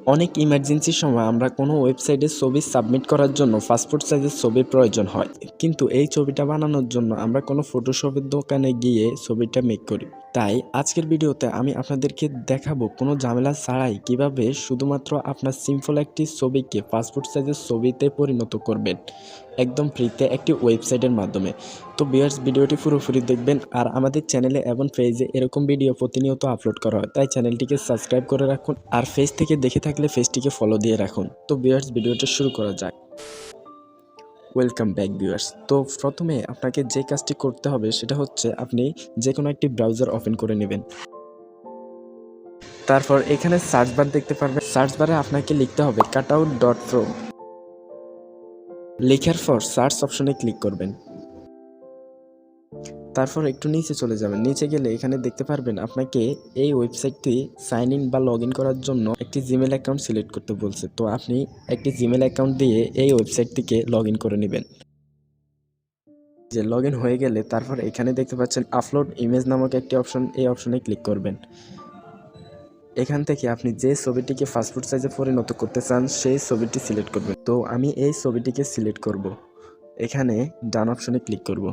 অনেক ইমার্জেন্সি সময় আমরা কোনো ওয়েবসাইটে ছবি সাবমিট করার জন্য পাসপোর্ট সাইজের ছবির প্রয়োজন হয়, কিন্তু এই ছবিটা বানানোর জন্য আমরা কোনো ফটোশপের দোকানে গিয়ে ছবিটা মেক করি। তাই আজকের ভিডিওতে আমি আপনাদেরকে দেখাবো কোনো ঝামেলা ছাড়াই কিভাবে শুধুমাত্র আপনার সিম্পল একটি ছবিকে পাসপোর্ট সাইজের ছবিতে পরিণত করবেন একদম ফ্রিতে একটি ওয়েবসাইটের মাধ্যমে। তো ভিউয়ার্স, ভিডিওটি পুরোপুরি দেখবেন। আর আমাদের চ্যানেলে এবং পেজে এরকম ভিডিও প্রতিনিয়ত আপলোড করা হয়, তাই চ্যানেলটিকে সাবস্ক্রাইব করে রাখুন, আর পেজ থেকে দেখে থাকলে পেজটিকে ফলো দিয়ে রাখুন। তো ভিউয়ার্স, ভিডিওটা শুরু করা যাক। Welcome back viewers. তো প্রথমে আপনাকে যে কাজটি করতে হবে সেটা হচ্ছে আপনি যে কোনো একটি ব্রাউজার ওপেন করে নেবেন। তারপর এখানে সার্চ বার দেখতে পারবেন, সার্চ বারে আপনাকে লিখতে হবে cutout.pro। লেখার পর সার্চ অপশনে ক্লিক করবেন। তারপর একটু নিচে চলে যাবেন। নিচে গেলে এখানে দেখতে পারবেন আপনাকে এই ওয়েবসাইটটি সাইন ইন বা লগ ইন করার জন্য একটি জিমেল অ্যাকাউন্ট সিলেক্ট করতে বলছে। তো আপনি একটি জিমেল অ্যাকাউন্ট দিয়ে এই ওয়েবসাইটটিকে লগ ইন করে নেবেন। যে লগ ইন হয়ে গেলে তারপর এখানে দেখতে পাচ্ছেন আপলোড ইমেজ নামক একটি অপশন, এই অপশনে ক্লিক করবেন। এখান থেকে আপনি যে ছবিটিকে পাসপোর্ট সাইজে পরিণত করতে চান সেই ছবিটি সিলেক্ট করবেন। তো আমি এই ছবিটিকে সিলেক্ট করব। এখানে ডান অপশনে ক্লিক করব।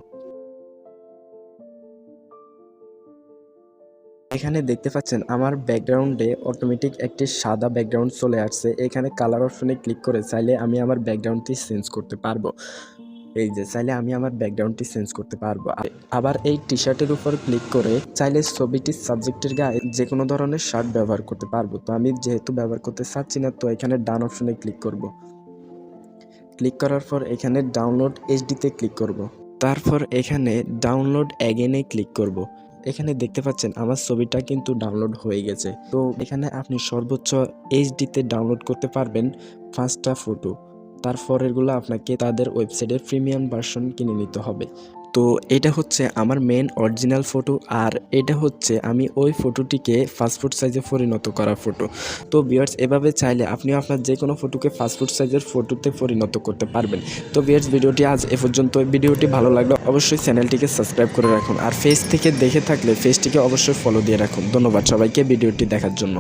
এখানে দেখতে পাচ্ছেন আমার ব্যাকগ্রাউন্ডে অটোমেটিক একটি সাদা ব্যাকগ্রাউন্ড চলে আসছে। এখানে কালার অপশনে ক্লিক করে চাইলে আমি আমার ব্যাকগ্রাউন্ডটি চেঞ্জ করতে পারবো। এই যে চাইলে আমি আমার ব্যাকগ্রাউন্ডটি চেঞ্জ করতে পারবো। আবার এই টি শার্টের উপর ক্লিক করে চাইলে ছবিটির সাবজেক্টের গায়ে যে কোনো ধরনের শার্ট ব্যবহার করতে পারবো। তো আমি যেহেতু ব্যবহার করতে চাচ্ছি না, তো এখানে ডান অপশনে ক্লিক করব। ক্লিক করার পর এখানে ডাউনলোড এইচডিতে ক্লিক করব। তারপর এখানে ডাউনলোড অ্যাগেনে ক্লিক করব। এখানে দেখতে পাচ্ছেন আমার ছবিটা কিন্তু ডাউনলোড হয়ে গেছে। তো এখানে আপনি সর্বোচ্চ এইচডিতে ডাউনলোড করতে পারবেন 5টা ফটো। তারপরেরগুলো আপনাকে তাদের ওয়েবসাইটের প্রিমিয়াম ভার্সন কিনে নিতে হবে। তো এটা হচ্ছে আমার মেন অরিজিনাল ফটো, আর এটা হচ্ছে আমি ওই ফটোটিকে পাসপোর্ট সাইজে পরিণত করা ফটো। তো ভিউয়ার্স, এভাবে চাইলে আপনিও আপনার যে কোনো ফটোকে পাসপোর্ট সাইজের ফটোতে পরিণত করতে পারবেন। তো ভিউয়ার্স, ভিডিওটি আজ এ পর্যন্ত। ভিডিওটি ভালো লাগলে অবশ্যই চ্যানেলটিকে সাবস্ক্রাইব করে রাখুন, আর পেজ থেকে দেখে থাকলে পেজটিকে অবশ্যই ফলো দিয়ে রাখুন। ধন্যবাদ সবাইকে ভিডিওটি দেখার জন্য।